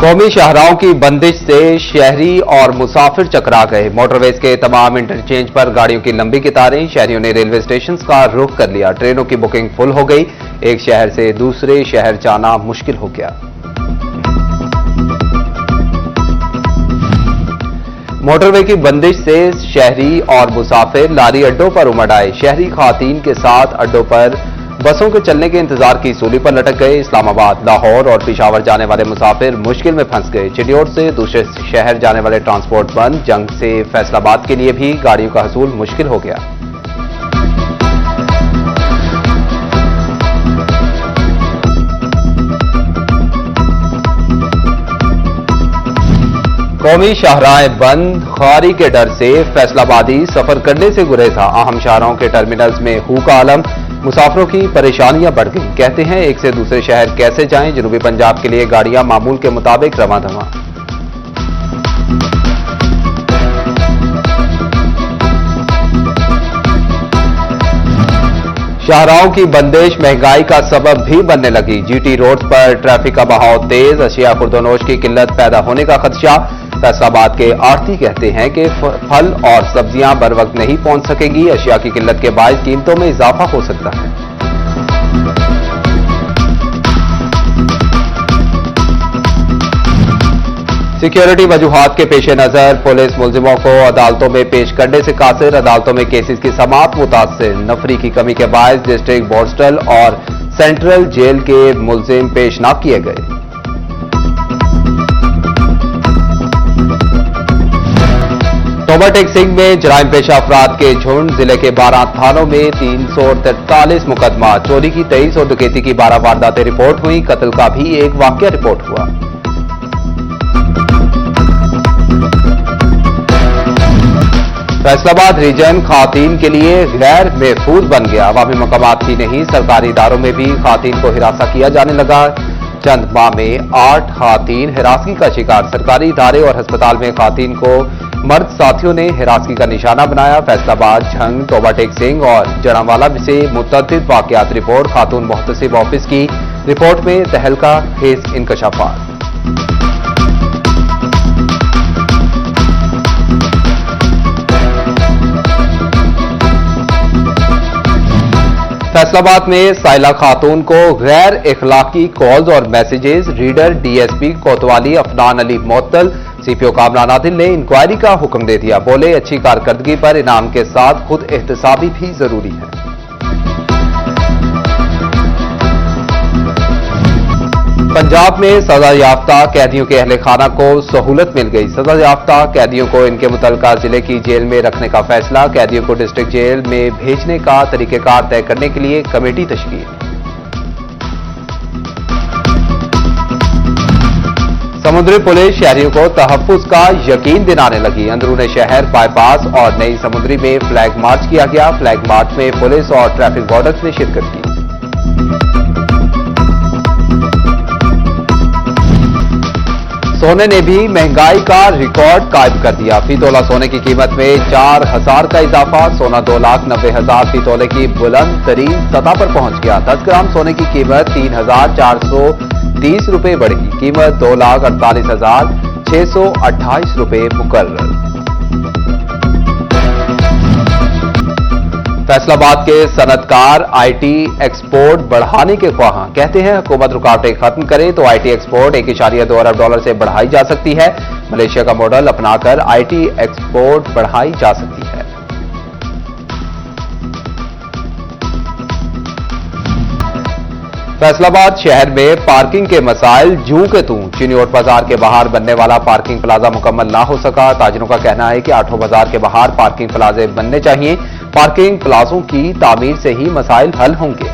कौमी शाहराहों की बंदिश से शहरी और मुसाफिर चकरा गए। मोटरवेज के तमाम इंटरचेंज पर गाड़ियों की लंबी कतारें। शहरियों ने रेलवे स्टेशन का रुख कर लिया। ट्रेनों की बुकिंग फुल हो गई। एक शहर से दूसरे शहर जाना मुश्किल हो गया। मोटरवे की बंदिश से शहरी और मुसाफिर लारी अड्डों पर उमड़ आए। शहरी खातीन के साथ अड्डों पर बसों के चलने के इंतजार की सूली पर लटक गए। इस्लामाबाद, लाहौर और पेशावर जाने वाले मुसाफिर मुश्किल में फंस गए। चिन्योट से दूसरे शहर जाने वाले ट्रांसपोर्ट बंद। जंग से फैसलाबाद के लिए भी गाड़ियों का हसूल मुश्किल हो गया। कौमी शाहराहें बंद। खारी के डर से फैसलाबादी सफर करने से गुरेजा। अहम शाहराहों के टर्मिनल्स में हू का आलम। मुसाफिरों की परेशानियां बढ़ गई। कहते हैं एक से दूसरे शहर कैसे जाएं। जनूबी पंजाब के लिए गाड़ियां मामूल के मुताबिक रवां-दवां। शाहराहों की बंदिश महंगाई का सबब भी बनने लगी। जीटी रोड पर ट्रैफिक का बहाव तेज। अशिया खुर्दोनोश की किल्लत पैदा होने का खदशा। फैसलाबाद के आढ़ती कहते हैं कि फल और सब्जियां बर वक्त नहीं पहुंच सकेंगी। अशिया की किल्लत के बायस कीमतों में इजाफा हो सकता है। सिक्योरिटी वजूहात के पेश नजर पुलिस मुलजिमों को अदालतों में पेश करने से कासिर। अदालतों में केसेस की समाअत मुतासिर। नफरी की कमी के बायस डिस्ट्रिक्ट बोस्टल और सेंट्रल जेल के मुलजिम पेश न किए गए। तोबा टेक सिंह में जराइम पेशा अफराद के झुंड। जिले के 12 थानों में 343 मुकदमा। चोरी की 23 और डकैती की 12 वारदातें रिपोर्ट हुई। कत्ल का भी एक वाकया रिपोर्ट हुआ। फैसलाबाद रीजन खातीन के लिए गैर महफूज बन गया। अवामी मकामात ही नहीं, सरकारी इदारों में भी खातीन को हिरासा किया जाने लगा। चंद माह में 8 खातीन हिरासगी का शिकार। सरकारी इदारे और अस्पताल में खातीन को मर्द साथियों ने हिरासगी का निशाना बनाया। फैसलाबाद, झंग, तोबा टेक सिंह और जड़ांवाला से मुतअद्दिद वाकयात रिपोर्ट। खातून मोहतसिब ऑफिस की रिपोर्ट में तहलका खेज इंकशाफात। फैसलाबाद में साइला खातून को गैर इखलाकी कॉल्स और मैसेजेस। रीडर डीएसपी कोतवाली अफनान अली मुअत्तल। सीपीओ कामरान आदिल ने इंक्वायरी का हुक्म दे दिया। बोले अच्छी कारकर्दगी पर इनाम के साथ खुद एहतसाबी भी जरूरी है। पंजाब में सजा याफ्ता कैदियों के अहले खाना को सहूलत मिल गई। सजा याफ्ता कैदियों को इनके मुतल्लिका जिले की जेल में रखने का फैसला। कैदियों को डिस्ट्रिक्ट जेल में भेजने का तरीकेकार तय करने के लिए कमेटी तश्कील। समुद्री पुलिस शहरियों को तहफ्फुज का यकीन दिलाने लगी। अंदरूनी शहर, बाईपास और नई समुद्री में फ्लैग मार्च किया गया। फ्लैग मार्च में पुलिस और ट्रैफिक वार्डन्स ने शिरकत की। सोने ने भी महंगाई का रिकॉर्ड कायम कर दिया। फी तोला सोने की कीमत में 4000 का इजाफा। सोना 2,90,000 फी तोले की बुलंद तरीन सतह पर पहुंच गया। 10 ग्राम सोने की कीमत 3,430 रुपए बढ़ी। कीमत 2,48,628 रुपए मुकर्रर। फैसलाबाद के सनतकार आईटी एक्सपोर्ट बढ़ाने के ख्वाहां। कहते हैं हुकूमत रुकावटें खत्म करे तो आईटी एक्सपोर्ट $1.2 अरब से बढ़ाई जा सकती है। मलेशिया का मॉडल अपनाकर आईटी एक्सपोर्ट बढ़ाई जा सकती है। फैसलाबाद शहर में पार्किंग के मसाइल जूं के तूं। चिन्योट बाजार के बाहर बनने वाला पार्किंग प्लाजा मुकम्मल ना हो सका। ताजरों का कहना है कि आठों बाजार के बाहर पार्किंग प्लाजे बनने चाहिए। पार्किंग प्लाजों की तामीर से ही मसाइल हल होंगे।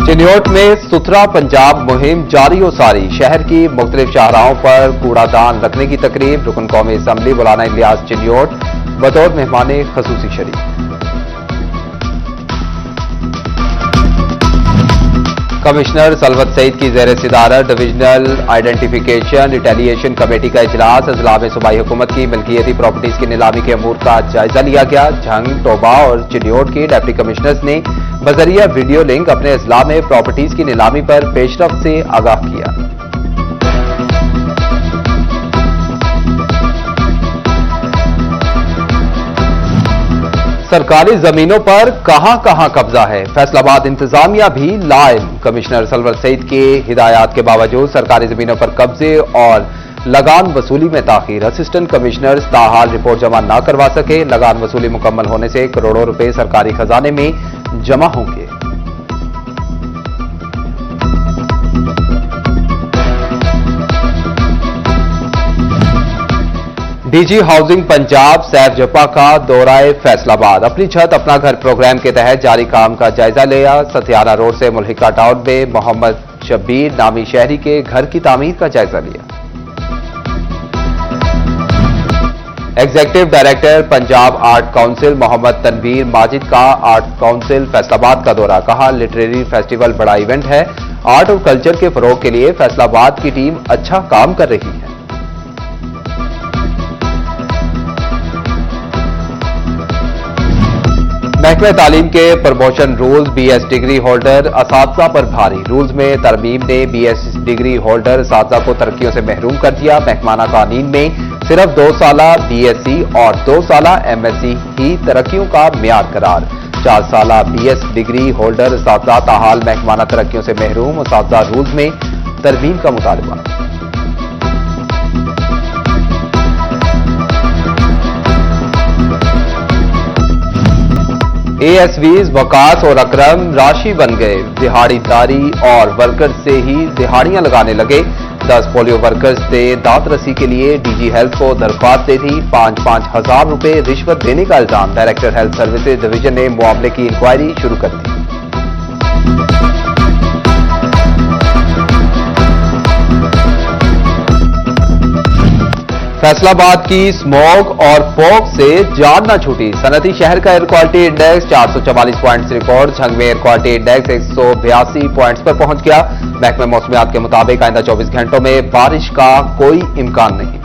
चिन्योट में सुथरा पंजाब मुहिम जारी व सारी। शहर की मुख्तलिफ शाहराहों पर कूड़ादान रखने की तकरीब। रुकन कौमी असम्बली मौलाना इलियास चिन्योट बतौर मेहमान खसूसी शरीक। कमिश्नर सलवत सईद की ज़ेर सदारत डिविजनल आइडेंटिफिकेशन रिटेलिएशन कमेटी का इजलास। अजला में सूबाई हुकूमत की मिल्कियती प्रॉपर्टीज की नीलामी के अमूर का जायजा लिया गया। झंग, टोबा और चिन्योट के डिप्टी कमिश्नर्स ने बजरिया वीडियो लिंक अपने इजला में प्रॉपर्टीज की नीलामी पर पेशरफ्त से आगाह किया। सरकारी जमीनों पर कहां कब्जा है, फैसलाबाद इंतजामिया भी लाइम। कमिश्नर सलवर सईद के हिदायत के बावजूद सरकारी जमीनों पर कब्जे और लगान वसूली में ताखीर। असिस्टेंट कमिश्नर ताहाल रिपोर्ट जमा न करवा सके। लगान वसूली मुकम्मल होने से करोड़ों रुपए सरकारी खजाने में जमा होंगे। डीजी हाउसिंग पंजाब सैफ जप्पा का दौराए फैसलाबाद। अपनी छत अपना घर प्रोग्राम के तहत जारी काम का जायजा लिया। सथियाना रोड से मुल्हिका टाउन में मोहम्मद शब्बीर नामी शहरी के घर की तामीर का जायजा लिया। Executive director Punjab art council Mohammad Tanveer Majid का आर्ट काउंसिल फैसलाबाद का दौरा। कहा, लिटरेरी फेस्टिवल बड़ा इवेंट है। आर्ट और कल्चर के फरोग के लिए फैसलाबाद की टीम अच्छा काम कर रही है। महकमे तालीम के promotion rules BS degree holder असातिज़ा पर भारी। रूल्स में तरमीम ने बीएस डिग्री होल्डर असातिज़ा को तरक्कियों से महरूम कर दिया। महकमाना कानून में सिर्फ 2 साला बीएससी और 2 साला एमएससी ही तरक्कियों का म्यार करार। 4 साला बीएस डिग्री होल्डर असातिज़ा ताहाल महकमाना तरक्कियों से महरूम। असातिज़ा रूल्स में तरमीम का मुतालबा। एएसवीज वकास और अकरम राशि बन गए। दिहाड़ीदारी और वर्कर्स से ही दिहाड़ियां लगाने लगे। 10 पोलियो वर्कर्स से दांत रसी के लिए डीजी हेल्थ को दरख्वास्त दे दी। 5-5 हजार रुपए रिश्वत देने का इल्जाम। डायरेक्टर हेल्थ सर्विसेज डिवीजन ने मामले की इंक्वायरी शुरू कर दी। फैसलाबाद की स्मॉग और फॉग से जान न छूटी। सनती शहर का air quality index 444 points record. Jhang में एयर क्वालिटी इंडेक्स 182 पॉइंट्स पर पहुंच गया। महकमे मौसमियात के मुताबिक आइंदा 24 घंटों में बारिश का कोई इम्कान नहीं।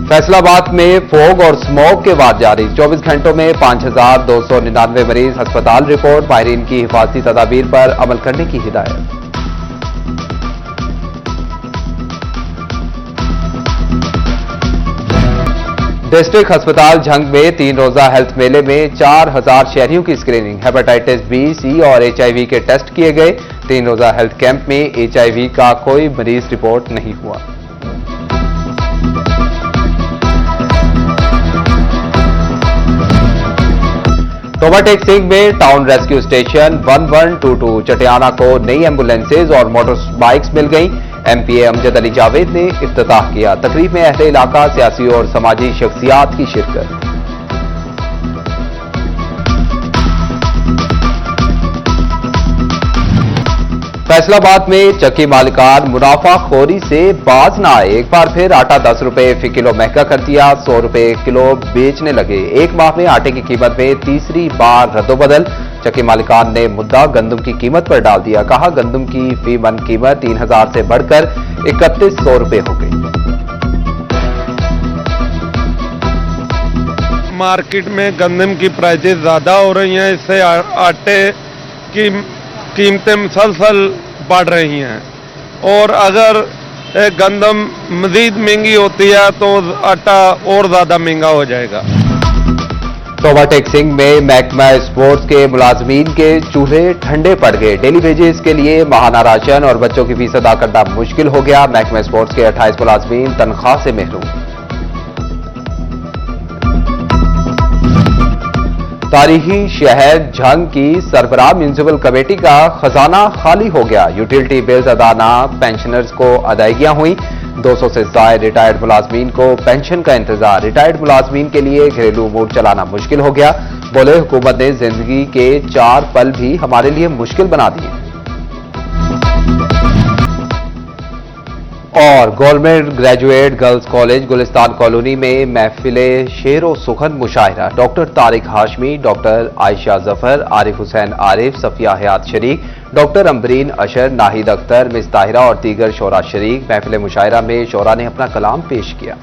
फैसलाबाद में फॉग और स्मॉग के बाद जारी। 24 घंटों में 5299 मरीज अस्पताल रिपोर्ट। माहिरीन की हिफाजती तदाबीर पर अमल करने की हिदायत। डिस्ट्रिक्ट अस्पताल झंग में 3 रोजा हेल्थ मेले में 4000 शहरियों की स्क्रीनिंग। हेपेटाइटिस बी, सी और एचआईवी के टेस्ट किए गए। 3 रोजा हेल्थ कैंप में एचआईवी का कोई मरीज रिपोर्ट नहीं हुआ। टोबाटेक सिंह में टाउन रेस्क्यू स्टेशन 1122 चटियाना को नई एम्बुलेंसेज और मोटर बाइक्स मिल गई। एमपीए अमजद अली जावेद ने इफ्तिताह किया। तकरीब में अहले इलाका, सियासी और समाजी शख्सियात की शिरकत। फैसलाबाद में चक्की मालिकान मुनाफाखोरी से बाज न आए। एक बार फिर आटा 10 रुपए फी किलो महंगा कर दिया। 100 रुपए किलो बेचने लगे। एक माह में आटे की कीमत में तीसरी बार रद्दोबदल। चक्की मालिकान ने मुद्दा गंदम की कीमत पर डाल दिया। कहा, गंदम की फी मन कीमत 3000 से बढ़कर 3100 रुपए हो गई। मार्केट में गंदम की प्राइसेस ज्यादा हो रही हैं। इससे आटे की कीमतें मुसलसल बढ़ रही हैं और अगर गंदम मजीद महंगी होती है तो आटा और ज्यादा महंगा हो जाएगा। टोबाटेक सिंह में महकमा स्पोर्ट्स के मुलाजमीन के चूल्हे ठंडे पड़ गए। डेली वेजेस के लिए माहाना राशन और बच्चों की फीस अदा करना मुश्किल हो गया। महकमा स्पोर्ट्स के 28 मुलाजमीन तनख्वाह से महरूम। तारीखी शहर झंग की सरबराह म्यूनिसिपल कमेटी का खजाना खाली हो गया। यूटिलिटी बिल्स अदा ना, पेंशनर्स को अदायगियां हुई। 200 से ज्यादा रिटायर्ड मुलाजमीन को पेंशन का इंतजार। रिटायर्ड मुलाजमीन के लिए घरेलू अमूर चलाना मुश्किल हो गया। बोले, हुकूमत ने जिंदगी के 4 पल भी हमारे लिए मुश्किल बना दिए। और government graduate girls college Gulistan Colony में महफिले शेर व सुखन मुशायरा। डॉक्टर तारिक हाशमी, डॉक्टर आयशा जफर, आरिफ हुसैन आरिफ, सफिया हयात शरीक, डॉक्टर अम्बरीन अशर, नाहिद अख्तर, मिस ताहिरा और दीगर शोरा शरीक। महफिले मुशायरा में शोरा ने अपना कलाम पेश किया।